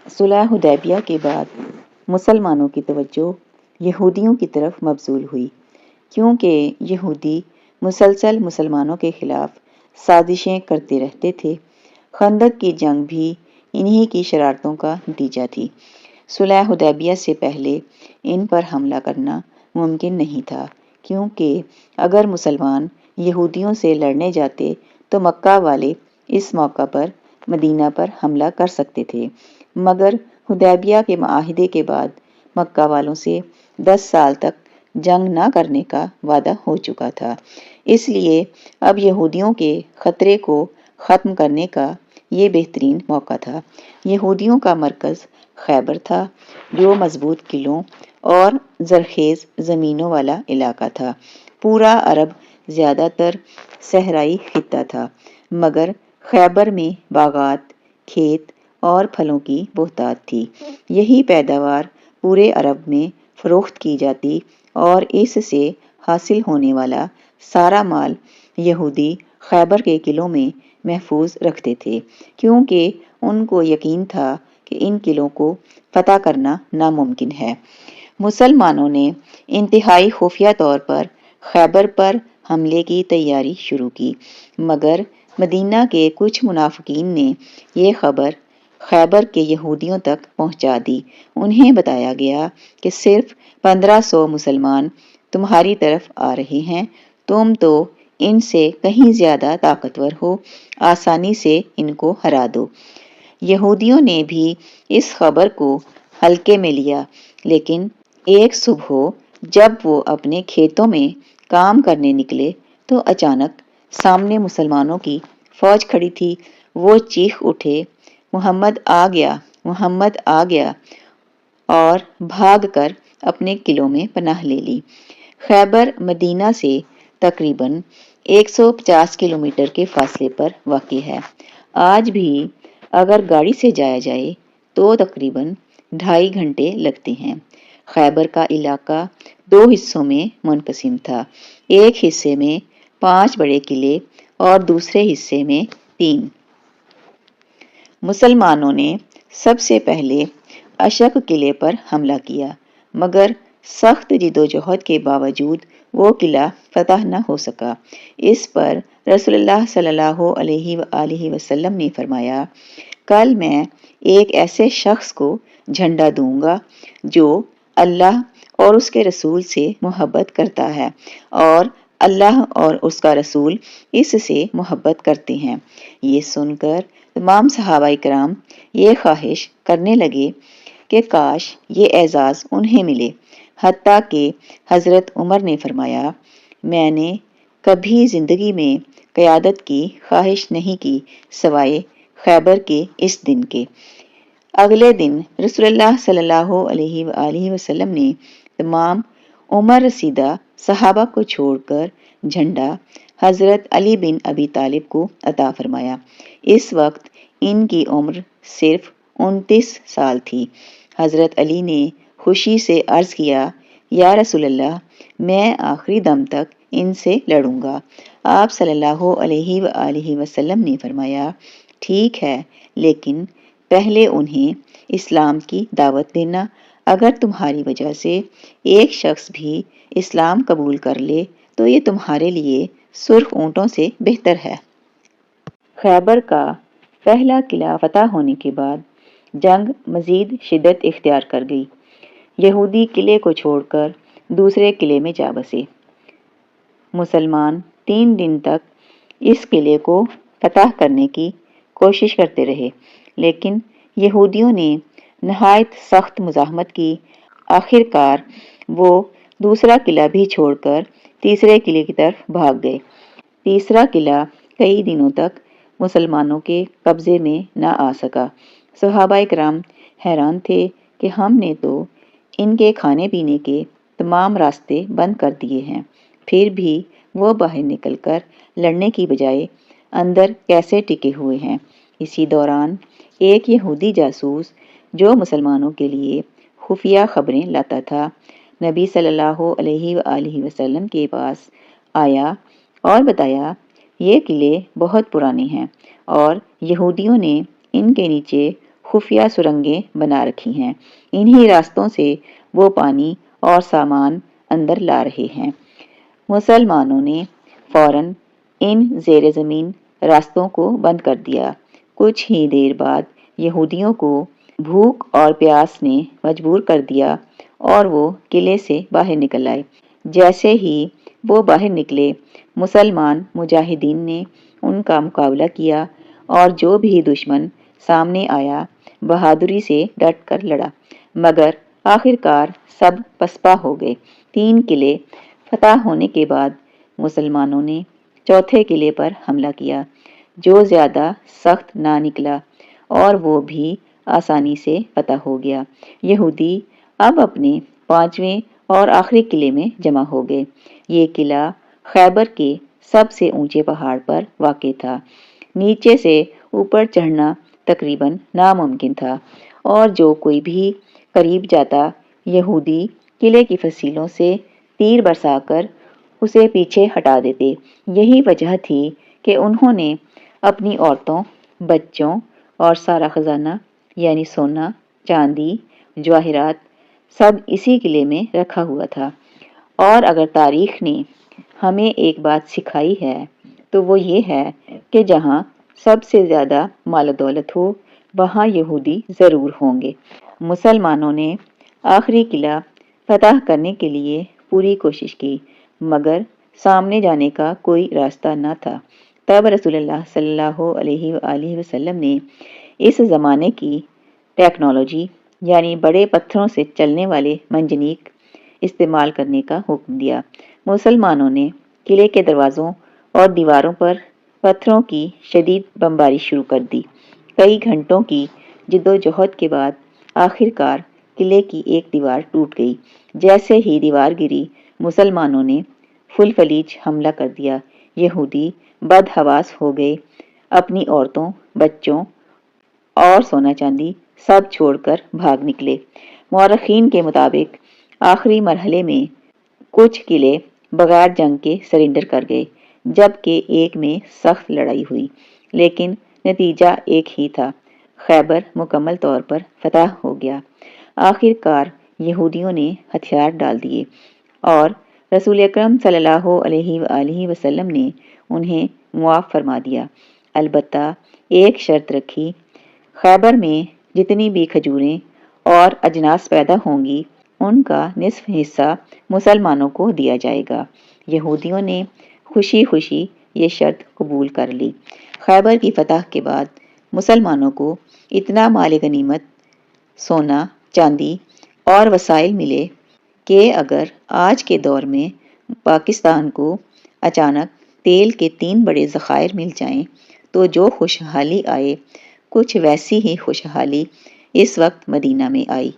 صلح حدیبیہ کے بعد مسلمانوں کی توجہ یہودیوں کی طرف مبذول ہوئی، کیونکہ یہودی مسلسل مسلمانوں کے خلاف سازشیں کرتے رہتے تھے۔ خندق کی جنگ بھی انہی کی شرارتوں کا نتیجہ تھی۔ صلح حدیبیہ سے پہلے ان پر حملہ کرنا ممکن نہیں تھا، کیونکہ اگر مسلمان یہودیوں سے لڑنے جاتے تو مکہ والے اس موقع پر مدینہ پر حملہ کر سکتے تھے، مگر حدیبیہ کے معاہدے کے بعد مکہ والوں سے 10 سال تک جنگ نہ کرنے کا وعدہ ہو چکا تھا، اس لیے اب یہودیوں کے خطرے کو ختم کرنے کا یہ بہترین موقع تھا۔ یہودیوں کا مرکز خیبر تھا، جو مضبوط قلعوں اور زرخیز زمینوں والا علاقہ تھا۔ پورا عرب زیادہ تر صحرائی خطہ تھا، مگر خیبر میں باغات، کھیت اور پھلوں کی بہتات تھی۔ یہی پیداوار پورے عرب میں فروخت کی جاتی اور اس سے حاصل ہونے والا سارا مال یہودی خیبر کے قلعوں میں محفوظ رکھتے تھے، کیونکہ ان کو یقین تھا کہ ان قلعوں کو فتح کرنا ناممکن ہے۔ مسلمانوں نے انتہائی خفیہ طور پر خیبر پر حملے کی تیاری شروع کی، مگر مدینہ کے کچھ منافقین نے یہ خبر خیبر کے یہودیوں تک پہنچا دی۔ انہیں بتایا گیا کہ صرف 1500 مسلمان تمہاری طرف آ رہے ہیں، تم تو ان سے کہیں زیادہ طاقتور ہو، آسانی سے ان کو ہرا دو۔ یہودیوں نے بھی اس خبر کو ہلکے میں لیا، لیکن ایک صبح جب وہ اپنے کھیتوں میں کام کرنے نکلے تو اچانک سامنے مسلمانوں کی فوج کھڑی تھی۔ وہ چیخ اٹھے، محمد آ گیا، محمد آ گیا، اور بھاگ کر اپنے قلعوں میں پناہ لے لی۔ خیبر مدینہ سے تقریباً 150 کلومیٹر کے فاصلے پر واقع ہے۔ آج بھی اگر گاڑی سے جایا جائے تو تقریباً 2.5 گھنٹے لگتے ہیں۔ خیبر کا علاقہ 2 حصوں میں منقسم تھا، ایک حصے میں 5 بڑے قلعے اور دوسرے حصے میں 3۔ مسلمانوں نے سب سے پہلے اشق قلعے پر حملہ کیا، مگر سخت جدوجہد کے باوجود وہ قلعہ فتح نہ ہو سکا۔ اس پر رسول اللہ صلی اللہ علیہ وآلہ وسلم نے فرمایا، کل میں ایک ایسے شخص کو جھنڈا دوں گا جو اللہ اور اس کے رسول سے محبت کرتا ہے، اور اللہ اور اس کا رسول اس سے محبت کرتے ہیں۔ یہ سن کر تمام صحابہ کرام یہ خواہش کرنے لگے کہ کاش یہ اعزاز انہیں ملے، حتیٰ کہ حضرت عمر نے فرمایا، میں نے کبھی زندگی میں قیادت کی خواہش نہیں کی سوائے خیبر کے اس دن کے۔ اگلے دن رسول اللہ صلی اللہ علیہ وآلہ وسلم نے تمام عمر رسیدہ صحابہ کو چھوڑ کر جھنڈا حضرت علی بن ابی طالب کو عطا فرمایا۔ اس وقت ان کی عمر صرف 29 سال تھی۔ حضرت علی نے خوشی سے عرض کیا، یا رسول اللہ، میں آخری دم تک ان سے لڑوں گا۔ آپ صلی اللہ علیہ وآلہ وسلم نے فرمایا، ٹھیک ہے، لیکن پہلے انہیں اسلام کی دعوت دینا۔ اگر تمہاری وجہ سے ایک شخص بھی اسلام قبول کر لے تو یہ تمہارے لیے سرخ اونٹوں سے بہتر ہے۔ خیبر کا پہلا قلعہ فتح ہونے کے بعد جنگ مزید شدت اختیار کر گئی۔ یہودی قلعے کو چھوڑ کر دوسرے قلعے میں جا بسے۔ مسلمان 3 دن تک اس قلعے کو فتح کرنے کی کوشش کرتے رہے، لیکن یہودیوں نے نہایت سخت مزاحمت کی۔ آخر کار وہ دوسرا قلعہ بھی چھوڑ کر تیسرے قلعے کی طرف بھاگ گئے۔ تیسرا قلعہ کئی دنوں تک مسلمانوں کے قبضے میں نہ آ سکا۔ صحابہ کرام حیران تھے کہ ہم نے تو ان کے کھانے پینے کے تمام راستے بند کر دیے ہیں، پھر بھی وہ باہر نکل کر لڑنے کی بجائے اندر کیسے ٹکے ہوئے ہیں۔ اسی دوران ایک یہودی جاسوس جو مسلمانوں کے لیے خفیہ خبریں لاتا تھا، نبی صلی اللہ علیہ وآلہ وسلم کے پاس آیا اور بتایا، یہ قلعے بہت پرانے ہیں اور یہودیوں نے ان کے نیچے خفیہ سرنگیں بنا رکھی ہیں۔ انہی راستوں سے وہ پانی اور سامان اندر لا رہے ہیں۔ مسلمانوں نے فوراً ان زیر زمین راستوں کو بند کر دیا۔ کچھ ہی دیر بعد یہودیوں کو بھوک اور پیاس نے مجبور کر دیا اور وہ قلعے سے باہر نکل آئے۔ جیسے ہی وہ باہر نکلے، مسلمان مجاہدین نے ان کا مقابلہ کیا اور جو بھی دشمن سامنے آیا بہادری سے ڈٹ کر لڑا، مگر آخرکار سب پسپا ہو گئے۔ 3 قلعے فتح ہونے کے بعد مسلمانوں نے چوتھے قلعے پر حملہ کیا، جو زیادہ سخت نہ نکلا اور وہ بھی آسانی سے فتح ہو گیا۔ یہودی اب اپنے 5ویں اور آخری قلعے میں جمع ہو گئے۔ یہ قلعہ خیبر کے سب سے اونچے پہاڑ پر واقع تھا۔ نیچے سے اوپر چڑھنا تقریباً ناممکن تھا اور جو کوئی بھی قریب جاتا یہودی قلعے کی فصیلوں سے تیر برسا کر اسے پیچھے ہٹا دیتے۔ یہی وجہ تھی کہ انہوں نے اپنی عورتوں، بچوں اور سارا خزانہ یعنی سونا، چاندی، جواہرات سب اسی قلعے میں رکھا ہوا تھا۔ اور اگر تاریخ نے ہمیں ایک بات سکھائی ہے تو وہ یہ ہے کہ جہاں سب سے زیادہ مال و دولت ہو وہاں یہودی ضرور ہوں گے۔ مسلمانوں نے آخری قلعہ فتح کرنے کے لیے پوری کوشش کی، مگر سامنے جانے کا کوئی راستہ نہ تھا۔ تب رسول اللہ صلی اللہ علیہ وآلہ وسلم نے اس زمانے کی ٹیکنالوجی یعنی بڑے پتھروں سے چلنے والے منجنیق استعمال کرنے کا حکم دیا۔ مسلمانوں نے قلعے کے دروازوں اور دیواروں پر پتھروں کی شدید بمباری شروع کر دی۔ کئی گھنٹوں کی جدوجہد کے بعد آخرکار قلعے کی ایک دیوار ٹوٹ گئی۔ جیسے ہی دیوار گری، مسلمانوں نے فل فلیج حملہ کر دیا۔ یہودی بدحواس ہو گئے، اپنی عورتوں، بچوں اور سونا چاندی سب چھوڑ کر بھاگ نکلے۔ مورخین کے مطابق آخری مرحلے میں کچھ قلعے بغیر جنگ کے سرنڈر کر گئے، جبکہ ایک میں سخت لڑائی ہوئی، لیکن نتیجہ ایک ہی تھا، خیبر مکمل طور پر فتح ہو گیا۔ آخرکار یہودیوں نے ہتھیار ڈال دیے اور رسول اکرم صلی اللہ علیہ وآلہ وسلم نے انہیں معاف فرما دیا۔ البتہ ایک شرط رکھی، خیبر میں جتنی بھی کھجوریں اور اجناس پیدا ہوں گی ان کا نصف حصہ مسلمانوں کو دیا جائے گا۔ یہودیوں نے خوشی خوشی یہ شرط قبول کر لی۔ خیبر کی فتح کے بعد مسلمانوں کو اتنا مال غنیمت، سونا، چاندی اور وسائل ملے کہ اگر آج کے دور میں پاکستان کو اچانک تیل کے 3 بڑے ذخائر مل جائیں تو جو خوشحالی آئے، کچھ ویسی ہی خوشحالی اس وقت مدینہ میں آئی۔